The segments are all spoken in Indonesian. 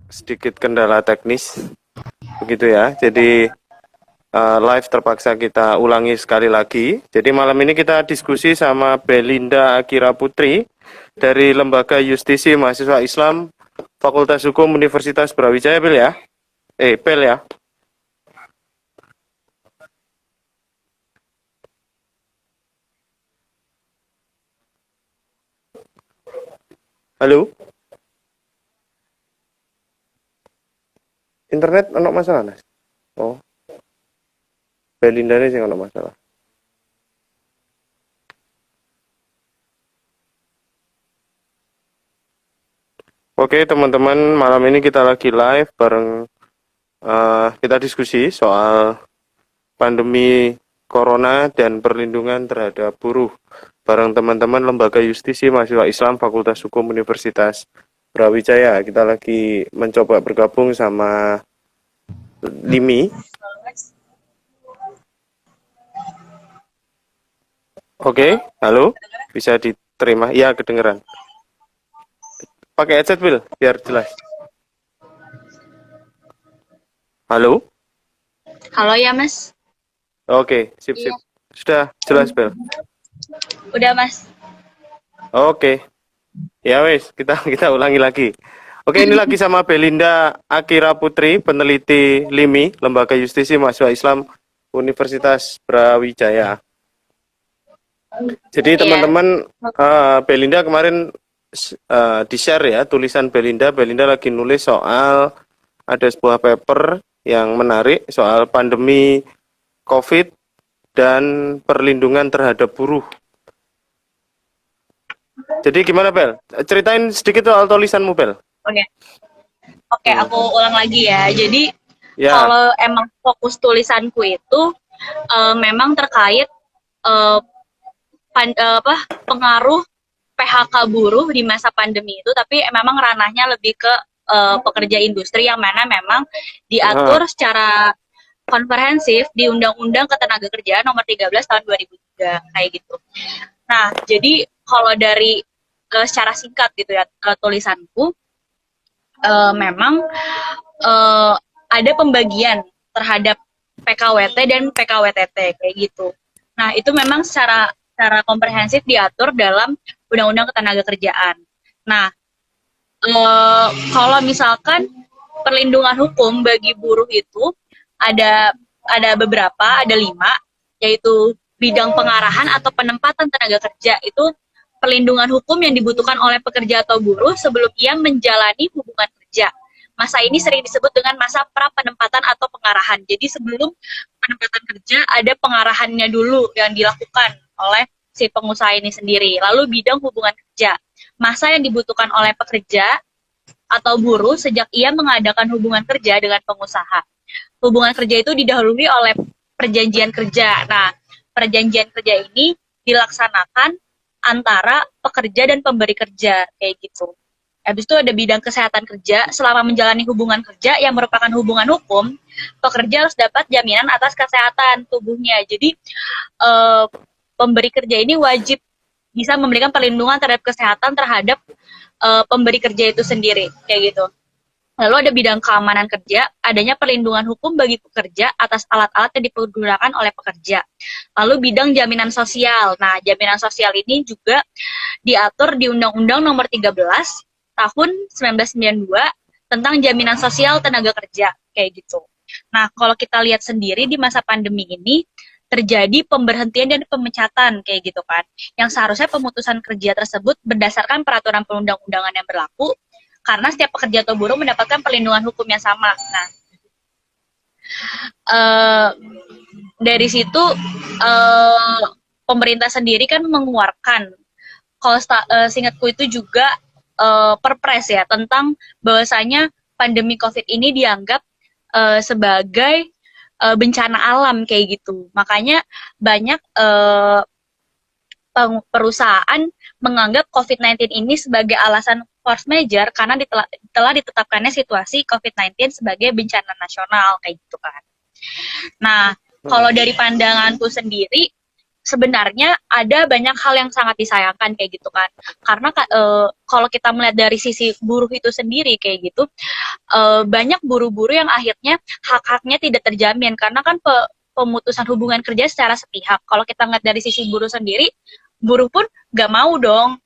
sedikit kendala teknis, begitu ya. Jadi live terpaksa kita ulangi sekali lagi. Jadi malam ini kita diskusi sama Belinda Akira Putri dari Lembaga Justisi Mahasiswa Islam Fakultas Hukum Universitas Brawijaya, Bel ya. Bel ya. Halo. Internet ono masalah, Nas? Oh. Belinda ini sih ono masalah. Oke, teman-teman, malam ini kita lagi live bareng kita diskusi soal pandemi corona dan perlindungan terhadap buruh bareng teman-teman Lembaga Justisi Mahasiswa Islam Fakultas Hukum Universitas Brawijaya. Kita lagi mencoba bergabung sama Limi. Oke, halo, bisa diterima? Iya, kedengeran. Pakai headset, Will, biar jelas. Halo? Halo ya, Mas. Oke, sip. Sudah jelas, Bel? Udah, Mas. Oke. Ya wes, kita ulangi lagi. Oke, ini lagi sama Belinda Akira Putri, peneliti LIMI, Lembaga Justisi Mahasiswa Islam Universitas Brawijaya. Jadi teman-teman, Belinda kemarin di-share ya tulisan Belinda lagi nulis soal ada sebuah paper yang menarik soal pandemi COVID dan perlindungan terhadap buruh. Jadi gimana, Bel? Ceritain sedikit soal tulisanmu, Bel. Oke, aku ulang lagi ya. Jadi kalau emang fokus tulisanku itu memang terkait pengaruh PHK buruh di masa pandemi itu, tapi memang ranahnya lebih ke pekerja industri yang mana memang diatur secara komprehensif di Undang-Undang Ketenagakerjaan Nomor 13 Tahun 2003 kayak gitu. Nah, jadi kalau dari secara singkat gitu ya tulisanku, memang ada pembagian terhadap PKWT dan PKWTT kayak gitu. Nah, itu memang secara komprehensif diatur dalam Undang-Undang Ketenagakerjaan. Nah, kalau misalkan perlindungan hukum bagi buruh itu ada beberapa, ada 5, yaitu bidang pengarahan atau penempatan tenaga kerja. Itu perlindungan hukum yang dibutuhkan oleh pekerja atau buruh sebelum ia menjalani hubungan kerja. Masa ini sering disebut dengan masa pra-penempatan atau pengarahan. Jadi sebelum penempatan kerja ada pengarahannya dulu yang dilakukan oleh si pengusaha ini sendiri. Lalu bidang hubungan kerja, masa yang dibutuhkan oleh pekerja atau buruh sejak ia mengadakan hubungan kerja dengan pengusaha. Hubungan kerja itu didahului oleh perjanjian kerja. Nah, perjanjian kerja ini dilaksanakan antara pekerja dan pemberi kerja, kayak gitu. Habis itu ada bidang kesehatan kerja. Selama menjalani hubungan kerja yang merupakan hubungan hukum, pekerja harus dapat jaminan atas kesehatan tubuhnya. Jadi pemberi kerja ini wajib bisa memberikan perlindungan terhadap kesehatan terhadap pemberi kerja itu sendiri, kayak gitu. Lalu ada bidang keamanan kerja, adanya perlindungan hukum bagi pekerja atas alat-alat yang digunakan oleh pekerja. Lalu bidang jaminan sosial. Nah, jaminan sosial ini juga diatur di Undang-Undang Nomor 13 Tahun 1992 tentang jaminan sosial tenaga kerja, kayak gitu. Nah, kalau kita lihat sendiri di masa pandemi ini, terjadi pemberhentian dan pemecatan kayak gitu kan, yang seharusnya pemutusan kerja tersebut berdasarkan peraturan perundang-undangan yang berlaku karena setiap pekerja atau buruh mendapatkan perlindungan hukum yang sama. Nah, dari situ pemerintah sendiri kan mengeluarkan, kalau seingatku itu juga perpres ya tentang bahwasanya pandemi COVID ini dianggap sebagai bencana alam kayak gitu. Makanya banyak perusahaan menganggap COVID-19 ini sebagai alasan force major karena telah ditetapkannya situasi COVID-19 sebagai bencana nasional kayak gitu kan. Nah, kalau dari pandanganku sendiri, sebenarnya ada banyak hal yang sangat disayangkan kayak gitu kan. Karena kalau kita melihat dari sisi buruh itu sendiri kayak gitu, banyak buruh-buruh yang akhirnya hak-haknya tidak terjamin karena kan pemutusan hubungan kerja secara sepihak. Kalau kita ngeliat dari sisi buruh sendiri, buruh pun gak mau dong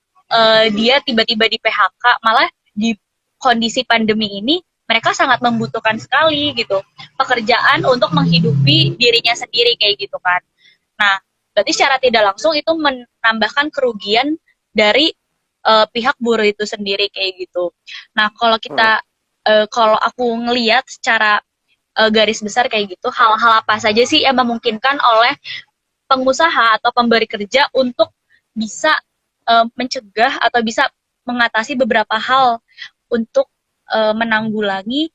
dia tiba-tiba di PHK, malah di kondisi pandemi ini mereka sangat membutuhkan sekali gitu pekerjaan untuk menghidupi dirinya sendiri kayak gitu kan. Nah, berarti secara tidak langsung itu menambahkan kerugian dari pihak buruh itu sendiri kayak gitu. Nah, kalau aku ngelihat secara garis besar kayak gitu, hal-hal apa saja sih yang memungkinkan oleh pengusaha atau pemberi kerja untuk bisa mencegah atau bisa mengatasi beberapa hal untuk menanggulangi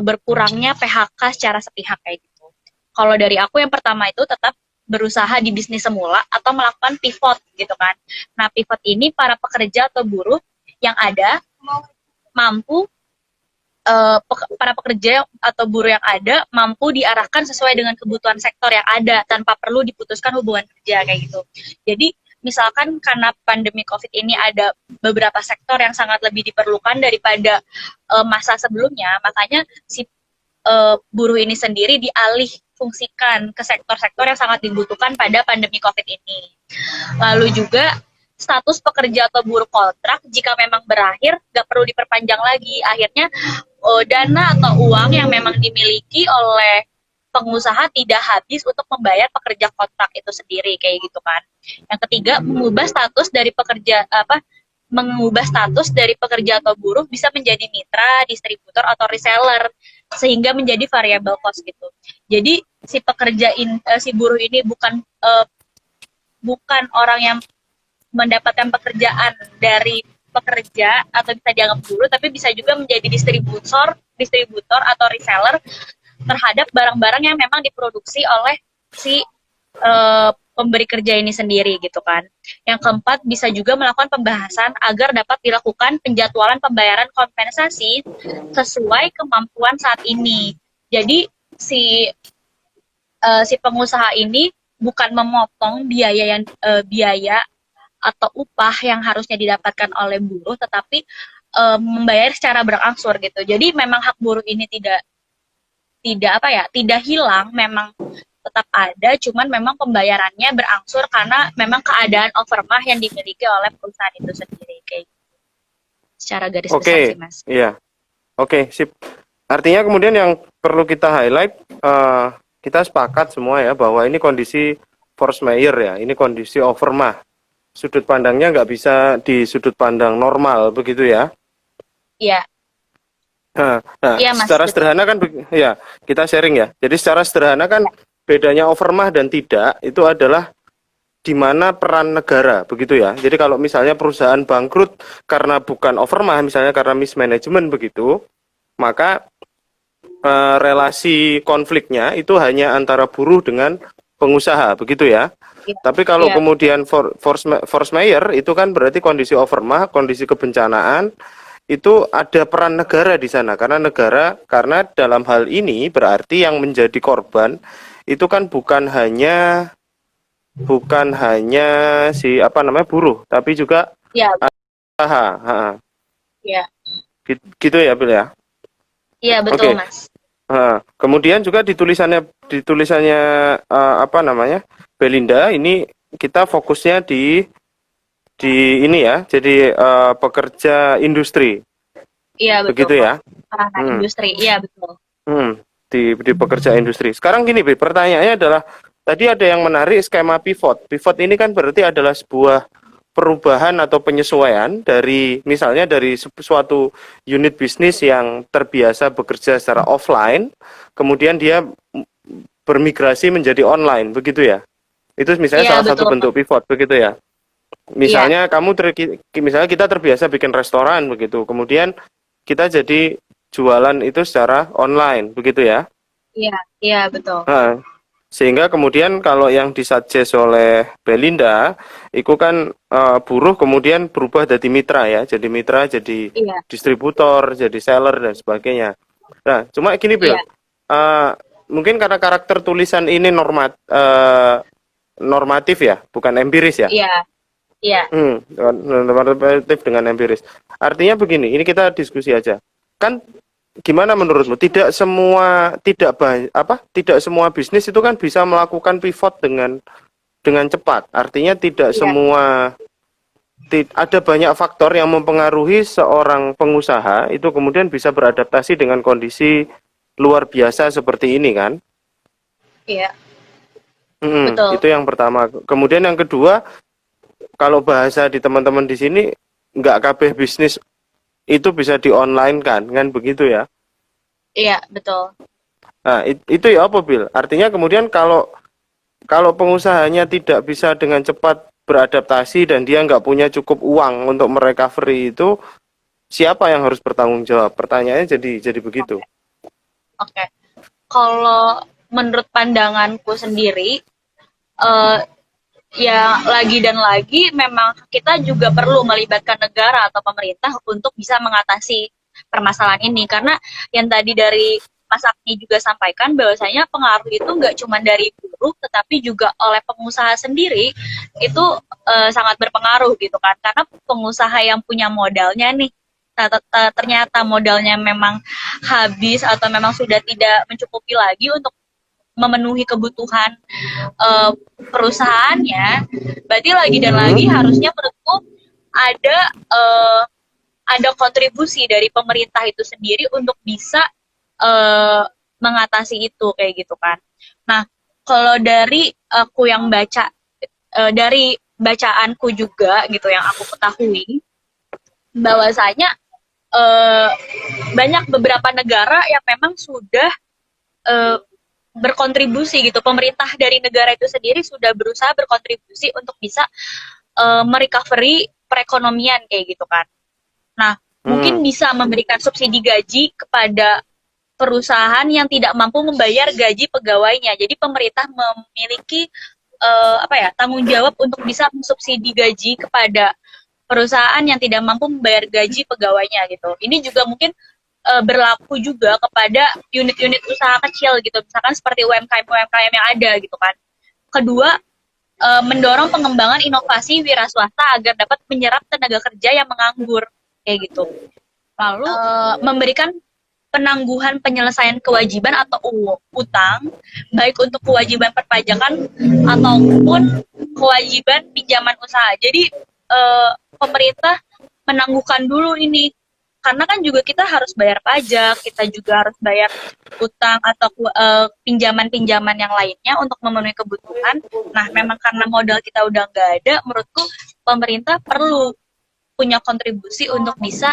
berkurangnya PHK secara sepihak kayak gitu. Kalau dari aku yang pertama itu tetap berusaha di bisnis semula atau melakukan pivot gitu kan. Nah, pivot ini para pekerja atau buruh yang ada mampu para pekerja atau buruh yang ada mampu diarahkan sesuai dengan kebutuhan sektor yang ada tanpa perlu diputuskan hubungan kerja kayak gitu. Jadi misalkan karena pandemi COVID ini ada beberapa sektor yang sangat lebih diperlukan daripada masa sebelumnya, makanya si buruh ini sendiri dialih fungsikan ke sektor-sektor yang sangat dibutuhkan pada pandemi COVID ini. Lalu juga status pekerja atau buruh kontrak jika memang berakhir nggak perlu diperpanjang lagi. Akhirnya dana atau uang yang memang dimiliki oleh pengusaha tidak habis untuk membayar pekerja kontrak itu sendiri kayak gitu kan. Yang ketiga, mengubah status dari pekerja atau buruh bisa menjadi mitra, distributor atau reseller sehingga menjadi variable cost gitu. Jadi si buruh ini bukan orang yang mendapatkan pekerjaan dari pekerja atau bisa dianggap buruh, tapi bisa juga menjadi distributor atau reseller terhadap barang-barang yang memang diproduksi oleh si pemberi kerja ini sendiri gitu kan. Yang keempat, bisa juga melakukan pembahasan agar dapat dilakukan penjadwalan pembayaran kompensasi sesuai kemampuan saat ini. Jadi si pengusaha ini bukan memotong biaya atau upah yang harusnya didapatkan oleh buruh, tetapi membayar secara berangsur gitu. Jadi memang hak buruh ini tidak hilang, memang tetap ada, cuman memang pembayarannya berangsur karena memang keadaan overmah yang dimiliki oleh perusahaan itu sendiri kayak gitu. Secara garis besar sih, Mas. Iya. Oke, sip. Artinya kemudian yang perlu kita highlight, kita sepakat semua ya bahwa ini kondisi force majeure ya, ini kondisi overmah. Sudut pandangnya nggak bisa di sudut pandang normal begitu ya? Iya. Nah, Iya, Mas, secara betul. sederhana kan, ya kita sharing ya. Jadi secara sederhana kan bedanya overmah dan tidak itu adalah di mana peran negara begitu ya. Jadi kalau misalnya perusahaan bangkrut karena bukan overmah, misalnya karena mismanagement begitu, maka relasi konfliknya itu hanya antara buruh dengan pengusaha begitu ya. Iya. Tapi kalau Iya. kemudian force majeure itu kan berarti kondisi overmah, kondisi kebencanaan itu ada peran negara di sana karena dalam hal ini berarti yang menjadi korban itu kan bukan hanya si buruh tapi juga Iya. usaha. Iya. Gitu ya, Bil ya. Iya, betul, Oke. Mas. Kemudian juga di tulisannya Belinda ini kita fokusnya di ini ya, jadi pekerja industri. Iya, betul. Begitu ya. Industri. Iya, betul. Di pekerja industri. Sekarang gini, Bi, pertanyaannya adalah tadi ada yang menarik skema pivot. Pivot ini kan berarti adalah sebuah perubahan atau penyesuaian dari misalnya dari suatu unit bisnis yang terbiasa bekerja secara offline, kemudian dia bermigrasi menjadi online, begitu ya. Itu misalnya Iya, salah satu betul. bentuk pivot, begitu ya. Misalnya misalnya kita terbiasa bikin restoran begitu, kemudian kita jadi jualan itu secara online, begitu ya. Iya, betul. Sehingga kemudian kalau yang disuggest oleh Belinda, itu kan buruh kemudian berubah jadi mitra ya, jadi mitra, jadi distributor, jadi seller dan sebagainya. Nah, cuma gini Bel, mungkin karena karakter tulisan ini normatif ya, bukan empiris ya. Iya, iya, Normatif dengan empiris. Artinya begini, ini kita diskusi aja. Kan gimana menurutmu? Tidak semua bisnis itu kan bisa melakukan pivot dengan cepat. Artinya tidak iya, semua ada banyak faktor yang mempengaruhi seorang pengusaha itu kemudian bisa beradaptasi dengan kondisi luar biasa seperti ini kan. iya, betul. Itu yang pertama. Kemudian yang kedua, kalau bahasa di teman-teman di sini, nggak kabeh bisnis itu bisa di online kan begitu ya. Iya, betul. Nah, itu ya apa Bil? Artinya kemudian kalau pengusahanya tidak bisa dengan cepat beradaptasi dan dia nggak punya cukup uang untuk merecovery itu, siapa yang harus bertanggung jawab? Pertanyaannya jadi begitu. Oke. Kalau menurut pandanganku sendiri, eh, ya lagi dan lagi memang kita juga perlu melibatkan negara atau pemerintah untuk bisa mengatasi permasalahan ini karena yang tadi dari Mas Agni juga sampaikan bahwasanya pengaruh itu nggak cuma dari buruh tetapi juga oleh pengusaha sendiri itu sangat berpengaruh gitu kan karena pengusaha yang punya modalnya nih ternyata modalnya memang habis atau memang sudah tidak mencukupi lagi untuk memenuhi kebutuhan uh, perusahaannya, berarti lagi dan lagi harusnya menurutku ada uh, ada kontribusi dari pemerintah itu sendiri untuk bisa uh, mengatasi itu kayak gitu kan. Nah, kalau dari aku yang baca dari bacaanku juga gitu yang aku ketahui bahwasanya uh, banyak beberapa negara yang memang sudah uh, berkontribusi gitu. Pemerintah dari negara itu sendiri sudah berusaha berkontribusi untuk bisa merecovery perekonomian kayak gitu kan. Nah, mungkin bisa memberikan subsidi gaji kepada perusahaan yang tidak mampu membayar gaji pegawainya. Jadi pemerintah memiliki tanggung jawab untuk bisa mensubsidi gaji kepada perusahaan yang tidak mampu membayar gaji pegawainya gitu. Ini juga mungkin berlaku juga kepada unit-unit usaha kecil gitu, misalkan seperti UMKM yang ada gitu kan. Kedua, mendorong pengembangan inovasi wira swasta agar dapat menyerap tenaga kerja yang menganggur kayak gitu. Lalu memberikan penangguhan penyelesaian kewajiban atau utang baik untuk kewajiban perpajakan ataupun kewajiban pinjaman usaha. Jadi pemerintah menangguhkan dulu ini karena kan juga kita harus bayar pajak, kita juga harus bayar utang atau pinjaman-pinjaman yang lainnya untuk memenuhi kebutuhan. Nah, memang karena modal kita udah nggak ada, menurutku pemerintah perlu punya kontribusi untuk bisa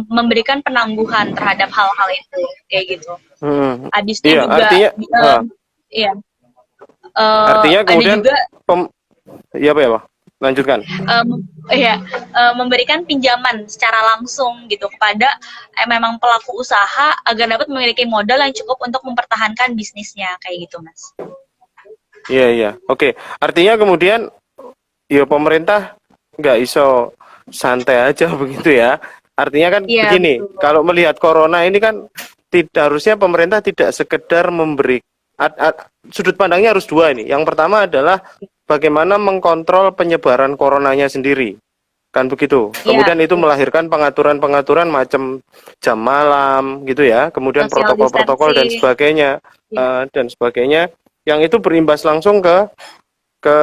memberikan penangguhan terhadap hal-hal itu, kayak gitu. Habis itu iya, juga, iya. Artinya kemudian, ada juga, ya apa ya Pak? Lanjutkan. Memberikan pinjaman secara langsung gitu kepada memang pelaku usaha agar dapat memiliki modal yang cukup untuk mempertahankan bisnisnya kayak gitu Mas. Iya. Oke. Artinya kemudian ya pemerintah nggak iso santai aja begitu ya. Artinya kan begini, betul. Kalau melihat corona ini kan harusnya pemerintah tidak sekedar memberi sudut pandangnya harus dua ini. Yang pertama adalah bagaimana mengkontrol penyebaran coronanya sendiri. Kan begitu. Kemudian itu melahirkan pengaturan-pengaturan macam jam malam gitu ya. Kemudian protokol-protokol dan sebagainya. Dan sebagainya yang itu berimbas langsung ke ke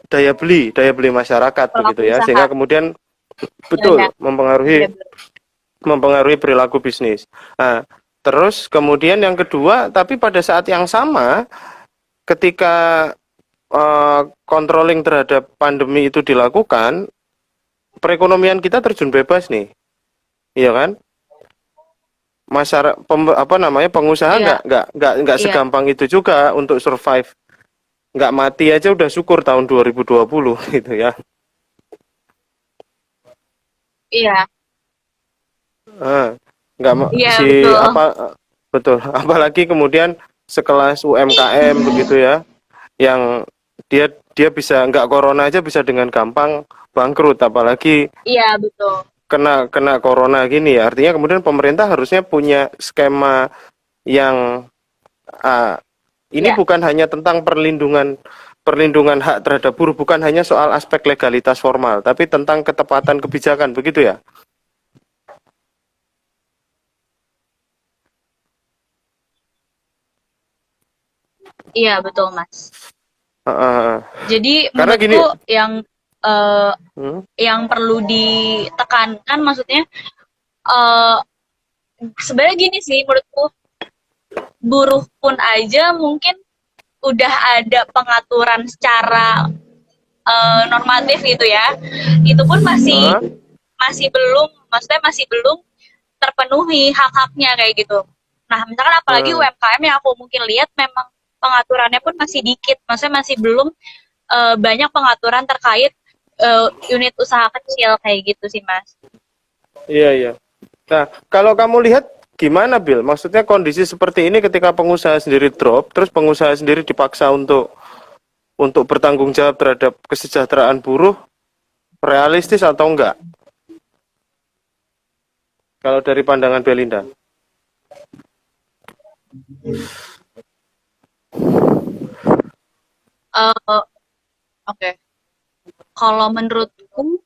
daya beli masyarakat begitu ya. Sehingga kemudian betul mempengaruhi perilaku bisnis. Nah, terus kemudian yang kedua, tapi pada saat yang sama ketika controlling terhadap pandemi itu dilakukan, perekonomian kita terjun bebas nih, iya kan? Masyarakat pengusaha nggak segampang itu juga untuk survive, nggak mati aja udah syukur tahun 2020 gitu ya. Iya. Betul. Apalagi kemudian sekelas UMKM begitu ya, yang dia bisa nggak corona aja bisa dengan gampang bangkrut, apalagi betul kena corona gini ya. Artinya kemudian pemerintah harusnya punya skema yang ini Ya, bukan hanya tentang perlindungan hak terhadap buruh, bukan hanya soal aspek legalitas formal, tapi tentang ketepatan kebijakan, begitu ya? iya betul Mas. Heeh. Jadi Karena gini, menurutku eh, hmm, yang perlu ditekankan maksudnya eh, sebenarnya gini sih menurutku buruh pun aja mungkin udah ada pengaturan secara normatif gitu ya. Itu pun masih heeh, masih belum maksudnya masih belum terpenuhi hak-haknya kayak gitu. Nah, misalkan apalagi heeh. UMKM yang aku mungkin lihat memang pengaturannya pun masih dikit, maksudnya masih belum banyak pengaturan terkait unit usaha kecil kayak gitu sih, Mas. Iya, iya. Nah, kalau kamu lihat gimana, Bill? Maksudnya kondisi seperti ini ketika pengusaha sendiri drop, terus pengusaha sendiri dipaksa untuk bertanggung jawab terhadap kesejahteraan buruh, realistis atau enggak? Kalau dari pandangan Belinda. Oke, okay. Kalau menurutku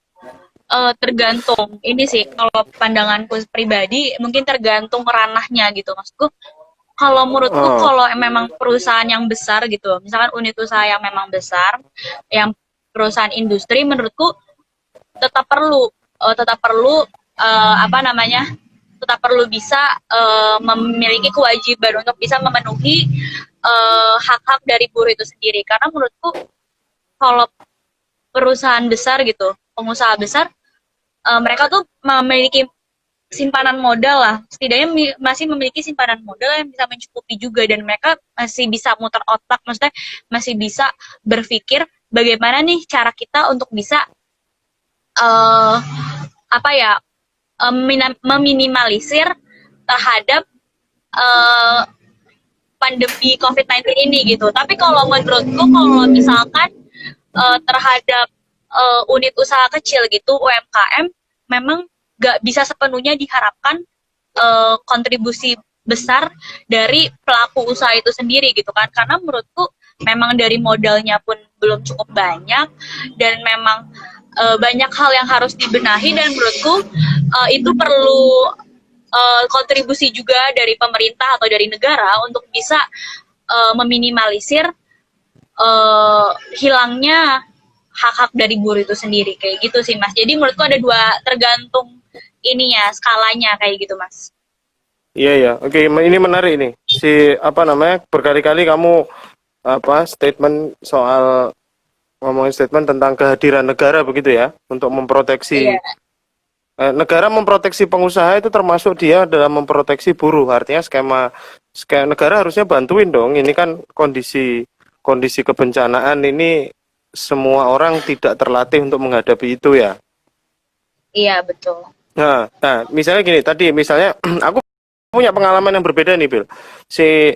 tergantung ini sih kalau pandanganku pribadi mungkin tergantung ranahnya gitu maksudku kalau menurutku Oh, kalau memang perusahaan yang besar gitu misalkan unit usaha yang memang besar yang perusahaan industri menurutku tetap perlu tetap perlu apa namanya tetap perlu bisa memiliki kewajiban untuk bisa memenuhi hak-hak dari buruh itu sendiri karena menurutku kalau perusahaan besar gitu pengusaha besar mereka tuh memiliki simpanan modal lah setidaknya masih memiliki simpanan modal yang bisa mencukupi juga dan mereka masih bisa muter otak maksudnya masih bisa berpikir bagaimana nih cara kita untuk bisa uh, apa ya meminimalisir terhadap uh, pandemi COVID-19 ini gitu. Tapi kalau menurutku kalau misalkan terhadap unit usaha kecil gitu UMKM memang nggak bisa sepenuhnya diharapkan kontribusi besar dari pelaku usaha itu sendiri gitu kan karena menurutku memang dari modalnya pun belum cukup banyak dan memang banyak hal yang harus dibenahi dan menurutku itu perlu kontribusi juga dari pemerintah atau dari negara untuk bisa meminimalisir hilangnya hak-hak dari buruh itu sendiri kayak gitu sih Mas. Jadi menurutku ada dua tergantung ininya skalanya kayak gitu Mas. iya, iya. Oke, ini menarik ini. Apa namanya? Berkali-kali kamu statement soal ngomongin statement tentang kehadiran negara begitu ya, untuk Iya, memproteksi negara memproteksi pengusaha itu termasuk dia dalam memproteksi buruh. Artinya skema negara harusnya bantuin dong. Ini kan kondisi kondisi kebencanaan ini semua orang tidak terlatih untuk menghadapi itu ya. iya betul. Nah, misalnya gini, tadi misalnya aku punya pengalaman yang berbeda nih, Bill.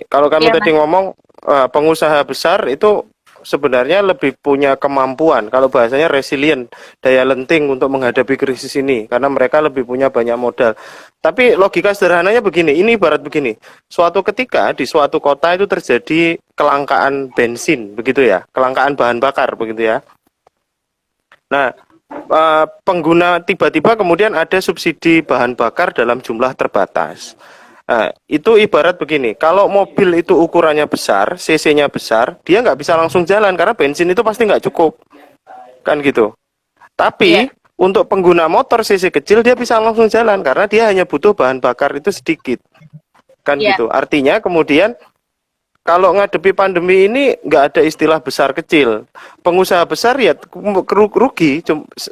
Kalau kami Iya tadi Mas. ngomong pengusaha besar itu sebenarnya lebih punya kemampuan, kalau bahasanya resilient, daya lenting untuk menghadapi krisis ini, karena mereka lebih punya banyak modal. Tapi logika sederhananya begini, ini ibarat begini, suatu ketika di suatu kota itu terjadi kelangkaan bensin, begitu ya, kelangkaan bahan bakar, begitu ya. Nah, pengguna tiba-tiba kemudian ada subsidi bahan bakar dalam jumlah terbatas. Nah, itu ibarat begini, kalau mobil itu ukurannya besar, cc-nya besar, dia nggak bisa langsung jalan karena bensin itu pasti nggak cukup, kan gitu. Iya, Tapi untuk pengguna motor cc kecil dia bisa langsung jalan karena dia hanya butuh bahan bakar itu sedikit, kan iya, gitu. Artinya kemudian kalau ngadepi pandemi ini nggak ada istilah besar kecil. Pengusaha besar ya rugi,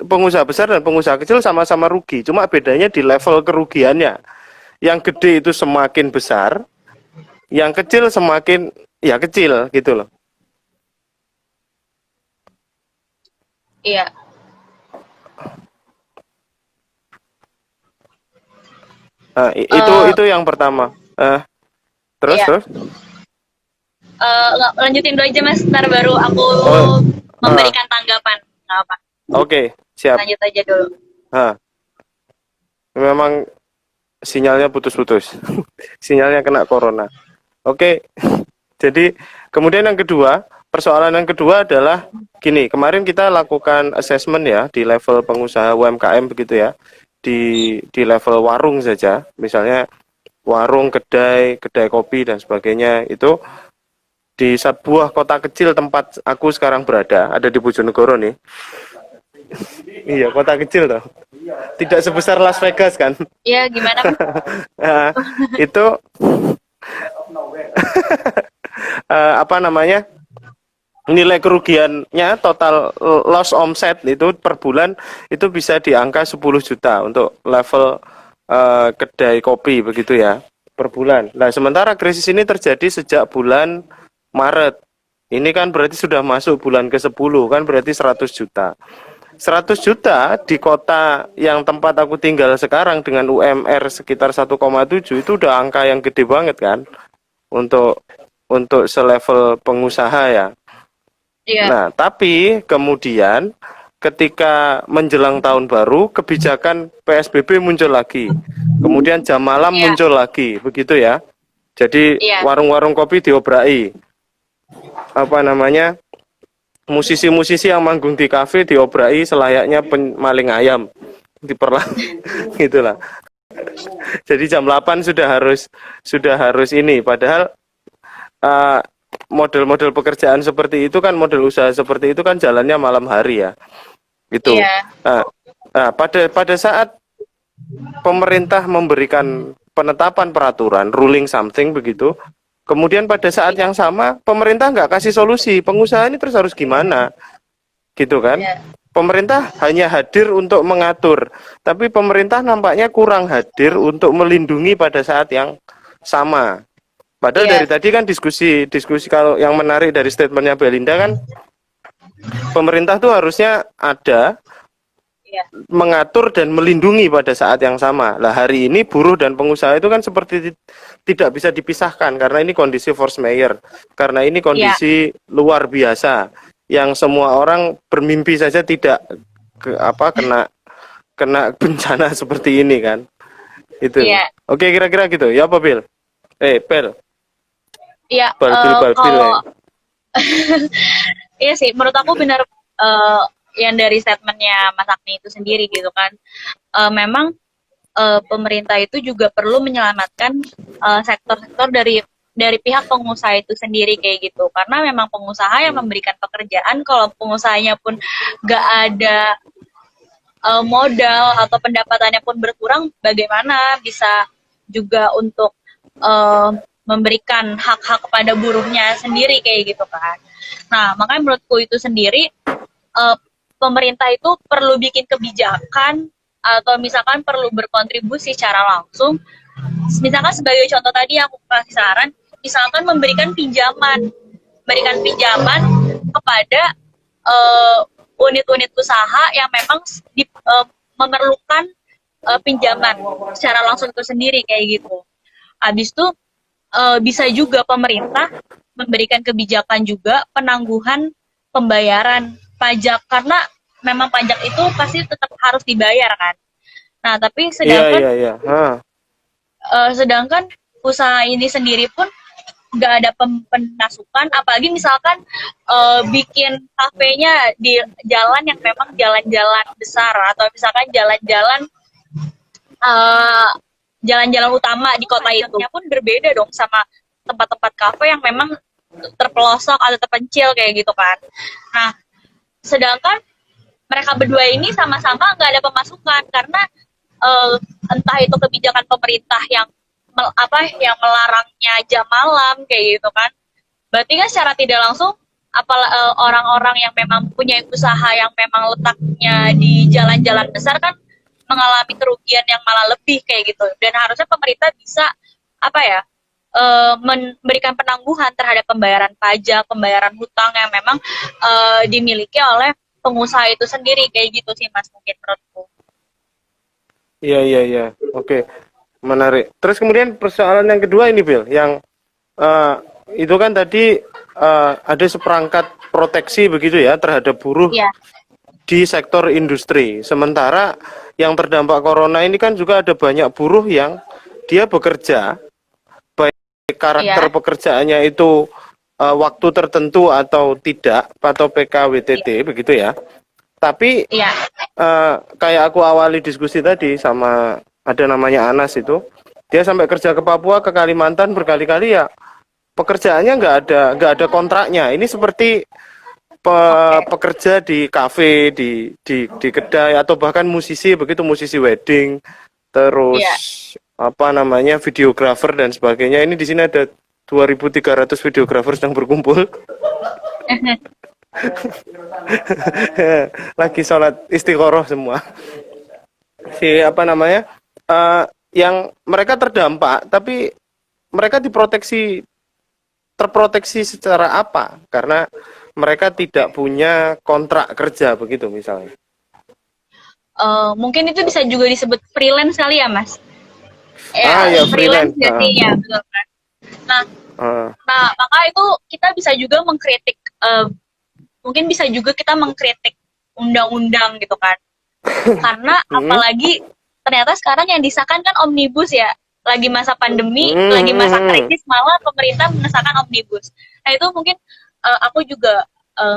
pengusaha besar dan pengusaha kecil sama-sama rugi. Cuma bedanya di level kerugiannya. Yang gede itu semakin besar, yang kecil semakin ya kecil gitu loh. iya, Nah, eh itu yang pertama. Terus iya. terus. Lanjutin dulu aja Mas, ntar baru aku Oh, ah, memberikan tanggapan. Nggak apa, oke, siap. lanjut aja dulu. Ah, memang sinyalnya putus-putus. Sinyalnya kena corona. Oke. Jadi kemudian yang kedua, persoalan yang kedua adalah gini, kemarin kita lakukan assessment ya di level pengusaha UMKM begitu ya, di level warung saja, misalnya warung, kedai kopi dan sebagainya itu di sebuah kota kecil tempat aku sekarang berada, ada di Bojonegoro nih. Iya, kota kecil toh. Tidak sebesar Las Vegas kan. Ya, gimana? Nah, itu apa namanya? Nilai kerugiannya total loss omset itu per bulan itu bisa di angka 10 juta untuk level kedai kopi begitu ya per bulan. Nah, sementara krisis ini terjadi sejak bulan Maret. Ini kan berarti sudah masuk bulan ke-10 kan berarti 100 juta. 100 juta di kota yang tempat aku tinggal sekarang dengan UMR sekitar 1,7 itu udah angka yang gede banget kan untuk selevel pengusaha ya. Iya. Nah, tapi kemudian ketika menjelang tahun baru, kebijakan PSBB muncul lagi. Kemudian jam malam Iya. muncul lagi, begitu ya. Jadi Iya. warung-warung kopi diobrai. Apa namanya? Musisi-musisi yang manggung di kafe diobrai selayaknya maling ayam. Gitulah. Jadi jam 8 sudah harus ini, padahal model-model pekerjaan seperti itu kan, model usaha seperti itu kan jalannya malam hari ya, gitu. Iya. Nah, pada saat pemerintah memberikan penetapan peraturan, ruling something begitu, kemudian pada saat yang sama pemerintah nggak kasih solusi, pengusaha ini terus harus gimana, gitu kan? Iya. Pemerintah hanya hadir untuk mengatur, tapi pemerintah nampaknya kurang hadir untuk melindungi pada saat yang sama. Padahal dari tadi kan diskusi kalau yang menarik dari statementnya Belinda kan, pemerintah tuh harusnya ada mengatur dan melindungi pada saat yang sama. Lah hari ini buruh dan pengusaha itu kan seperti tidak bisa dipisahkan karena ini kondisi force majeure, karena ini kondisi luar biasa yang semua orang bermimpi saja tidak kena bencana seperti ini kan. Itu. Oke, kira-kira gitu. Ya apa Bil? Bel. Iya, kalau iya sih, menurut aku benar yang dari statementnya Mas Agni itu sendiri gitu kan, memang pemerintah itu juga perlu menyelamatkan sektor-sektor dari pihak pengusaha itu sendiri kayak gitu, karena memang pengusaha yang memberikan pekerjaan, kalau pengusahanya pun gak ada modal atau pendapatannya pun berkurang, bagaimana bisa juga untuk memberikan hak-hak kepada buruhnya sendiri kayak gitu kan. Nah, makanya menurutku itu sendiri pemerintah itu perlu bikin kebijakan atau misalkan perlu berkontribusi secara langsung. Misalkan sebagai contoh tadi aku kasih saran, misalkan memberikan pinjaman kepada unit-unit usaha yang memang memerlukan pinjaman secara langsung itu sendiri kayak gitu. Habis itu bisa juga pemerintah memberikan kebijakan juga penangguhan pembayaran pajak, karena memang pajak itu pasti tetap harus dibayar kan. Nah, tapi sedangkan usaha ini sendiri pun nggak ada pemasukan, apalagi misalkan bikin kafenya di jalan yang memang jalan-jalan besar, atau misalkan jalan-jalan utama di kota itu pun berbeda dong sama tempat-tempat kafe yang memang terpelosok atau terpencil kayak gitu kan. Nah, sedangkan mereka berdua ini sama-sama nggak ada pemasukan karena entah itu kebijakan pemerintah yang melarangnya jam malam kayak gitu kan. Berarti kan secara tidak langsung orang-orang yang memang punya usaha yang memang letaknya di jalan-jalan besar kan mengalami kerugian yang malah lebih kayak gitu. Dan harusnya pemerintah bisa memberikan penangguhan terhadap pembayaran pajak, pembayaran hutang yang memang dimiliki oleh pengusaha itu sendiri kayak gitu sih Mas, mungkin menurutku. Iya. Oke. Menarik. Terus kemudian persoalan yang kedua ini Bill, yang itu kan tadi ada seperangkat proteksi begitu ya terhadap buruh di sektor industri. Sementara yang terdampak corona ini kan juga ada banyak buruh yang dia bekerja, baik karakter pekerjaannya itu waktu tertentu atau tidak atau PKWTT begitu ya. Tapi Iya. kayak aku awali diskusi tadi sama ada namanya Anas itu, dia sampai kerja ke Papua, ke Kalimantan berkali-kali ya, pekerjaannya nggak ada kontraknya. Ini seperti pekerja di kafe, di kedai, atau bahkan musisi begitu, musisi wedding, terus Iya. apa namanya, videografer dan sebagainya. Ini di sini ada 2.300 videografer sedang berkumpul. Lagi sholat istiqoroh semua. Si apa namanya, yang mereka terdampak, tapi mereka terproteksi secara apa? Karena mereka tidak punya kontrak kerja begitu misalnya. Mungkin itu bisa juga disebut freelance kali ya, Mas? Ya freelance. Freelance jadinya, betul kan? Nah, Ah, maka itu kita bisa juga mengkritik, mungkin bisa juga kita mengkritik undang-undang gitu kan. Karena apalagi ternyata sekarang yang disahkan kan omnibus ya. Lagi masa pandemi, lagi masa krisis, malah pemerintah mengesahkan omnibus. Nah itu mungkin aku juga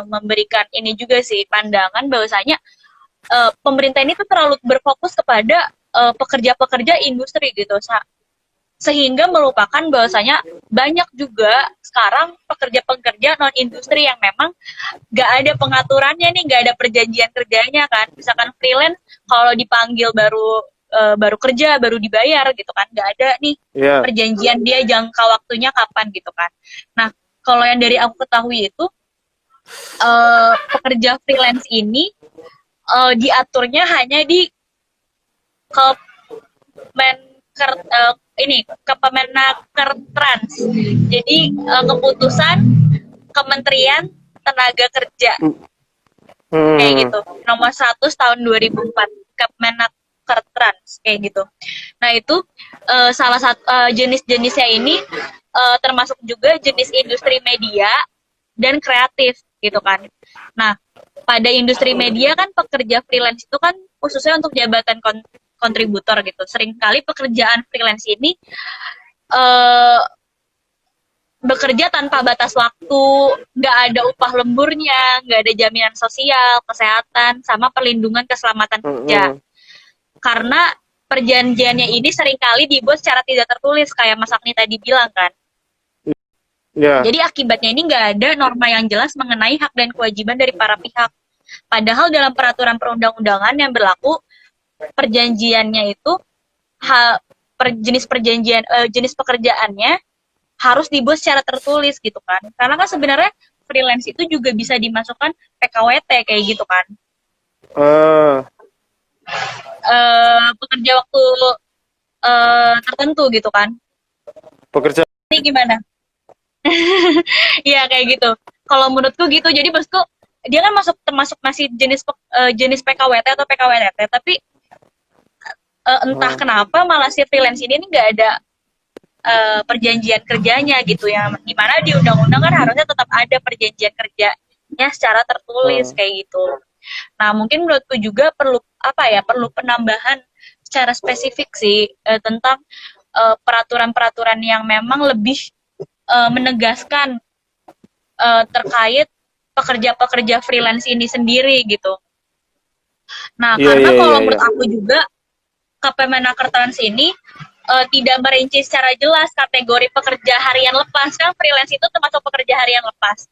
memberikan ini juga sih pandangan bahwasanya pemerintah ini tuh terlalu berfokus kepada pekerja-pekerja industri gitu, sehingga melupakan bahwasanya banyak juga sekarang pekerja-pekerja non industri yang memang gak ada pengaturannya nih, gak ada perjanjian kerjanya kan. Misalkan freelance kalau dipanggil baru kerja, baru dibayar gitu kan, gak ada nih ya, perjanjian dia jangka waktunya kapan gitu kan. Nah kalau yang dari aku ketahui itu pekerja freelance ini diaturnya hanya di Kemenaker Trans. Jadi keputusan Kementerian Tenaga Kerja kayak gitu. Nomor 100 tahun 2004 Kemenaker Trans kayak gitu. Nah, itu salah satu jenis-jenisnya ini termasuk juga jenis industri media dan kreatif gitu kan. Nah, pada industri media kan pekerja freelance itu kan khususnya untuk jabatan kontributor gitu. Seringkali pekerjaan freelance ini bekerja tanpa batas waktu, nggak ada upah lemburnya, nggak ada jaminan sosial, kesehatan, sama perlindungan keselamatan kerja. Karena perjanjiannya ini seringkali dibuat secara tidak tertulis, kayak Mas Agni tadi bilang kan. ya, Jadi akibatnya ini nggak ada norma yang jelas mengenai hak dan kewajiban dari para pihak. Padahal dalam peraturan perundang-undangan yang berlaku, perjanjiannya itu jenis pekerjaannya harus dibuat secara tertulis gitu kan. Karena kan sebenarnya freelance itu juga bisa dimasukkan PKWT kayak gitu kan. Pekerja waktu tertentu gitu kan. pekerja. Ini gimana? Iya kayak gitu. Kalau menurutku gitu. Jadi maksudku dia kan termasuk masih jenis PKWT atau PKWTT, tapi entah kenapa malah si freelance ini nggak ada perjanjian kerjanya gitu ya, dimana di undang-undang kan harusnya tetap ada perjanjian kerjanya secara tertulis kayak gitu. Nah mungkin menurutku juga perlu penambahan secara spesifik sih tentang peraturan-peraturan yang memang lebih menegaskan terkait pekerja-pekerja freelance ini sendiri gitu. Nah karena kalau menurut aku juga Kemenaker Trans ini tidak merinci secara jelas kategori pekerja harian lepas, kan freelance itu termasuk pekerja harian lepas.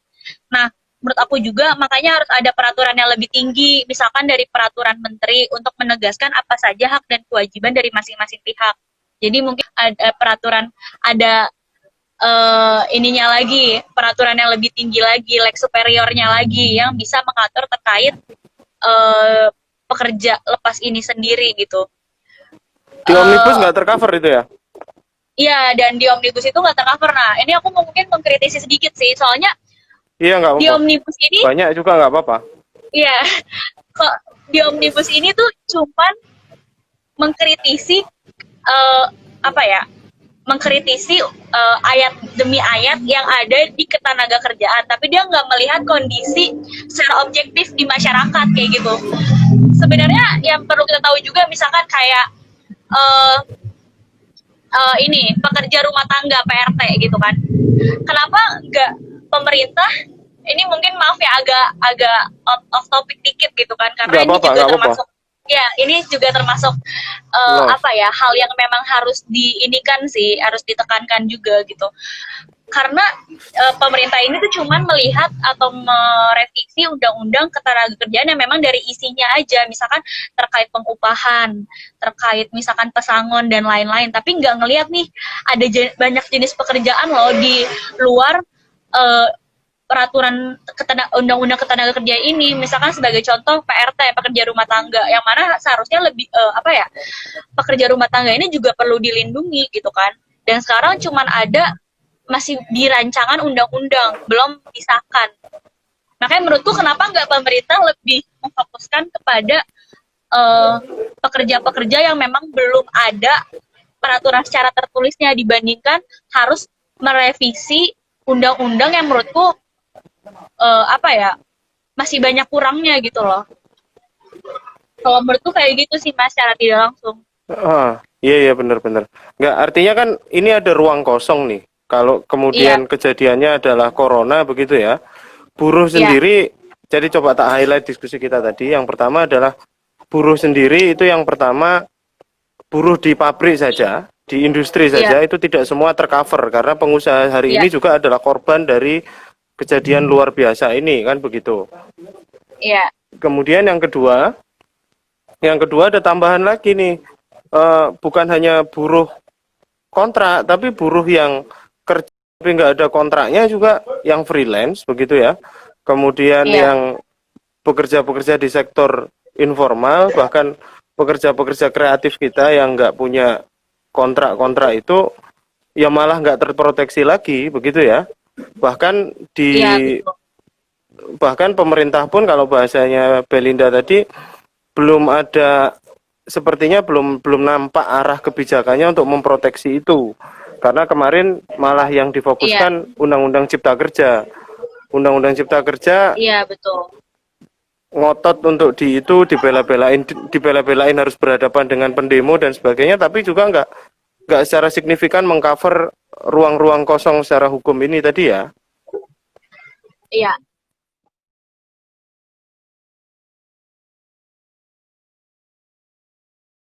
Nah, menurut aku juga makanya harus ada peraturan yang lebih tinggi, misalkan dari peraturan menteri untuk menegaskan apa saja hak dan kewajiban dari masing-masing pihak. Jadi mungkin ada peraturan, ada ininya lagi, peraturan yang lebih tinggi lagi, lex superiornya lagi yang bisa mengatur terkait pekerja lepas ini sendiri gitu. Di omnibus nggak tercover itu ya? Iya, dan di omnibus itu nggak tercover. Nah, ini aku mungkin mengkritisi sedikit sih, soalnya Iya nggak apa-apa. di omnibus ini banyak juga nggak apa-apa. Iya, kok di omnibus ini tuh cuman mengkritisi mengkritisi ayat demi ayat yang ada di ketenaga kerjaan, tapi dia nggak melihat kondisi secara objektif di masyarakat kayak gitu. Sebenarnya yang perlu kita tahu juga, misalkan kayak ini pekerja rumah tangga PRT gitu kan, kenapa pemerintah ini mungkin maaf ya agak agak out of topic dikit gitu kan, karena Nggak ini apa-apa, juga nggak apa-apa. termasuk ya ini juga termasuk Loh. apa ya, hal yang memang harus diinikan sih, harus ditekankan juga gitu. Karena pemerintah ini tuh cuman melihat atau merevisi undang-undang ketenagakerjaan yang memang dari isinya aja, misalkan terkait pengupahan, terkait misalkan pesangon dan lain-lain, tapi nggak ngelihat nih ada banyak jenis pekerjaan loh di luar eh, peraturan undang-undang ketenaga kerja ini, misalkan sebagai contoh PRT, pekerja rumah tangga, yang mana seharusnya lebih apa ya, pekerja rumah tangga ini juga perlu dilindungi gitu kan, dan sekarang cuman ada masih di rancangan undang-undang, belum disahkan. Makanya menurutku kenapa nggak pemerintah lebih memfokuskan kepada pekerja-pekerja yang memang belum ada peraturan secara tertulisnya, dibandingkan harus merevisi undang-undang yang menurutku apa ya, masih banyak kurangnya gitu loh. Kalau menurutku kayak gitu sih Mas, secara tidak langsung. Iya iya benar-benar. Nggak, artinya kan ini ada ruang kosong nih. Kalau Iya, kemudian kejadiannya adalah corona begitu ya. Buruh iya, sendiri, jadi coba tak highlight diskusi kita tadi. Yang pertama adalah buruh sendiri itu yang pertama, buruh di pabrik saja, di industri iya, saja itu tidak semua tercover karena pengusaha hari iya, ini juga adalah korban dari kejadian luar biasa ini kan begitu. iya, Kemudian yang kedua ada tambahan lagi nih. Bukan hanya buruh kontrak, tapi buruh yang kerja tapi nggak ada kontraknya juga, yang freelance begitu ya. Kemudian iya, yang pekerja-pekerja di sektor informal, bahkan pekerja-pekerja kreatif kita yang nggak punya kontrak-kontrak itu, ya malah nggak terproteksi lagi begitu ya. Bahkan iya, betul. bahkan pemerintah pun kalau bahasanya Belinda tadi belum ada, sepertinya belum nampak arah kebijakannya untuk memproteksi itu. Karena kemarin malah yang Iya, difokuskan Undang-Undang Cipta Kerja. Undang-Undang Cipta Kerja iya, betul. ngotot untuk di itu dibela-belain harus berhadapan dengan pendemo dan sebagainya, tapi juga nggak secara signifikan mengcover ruang-ruang kosong secara hukum ini tadi ya. Iya,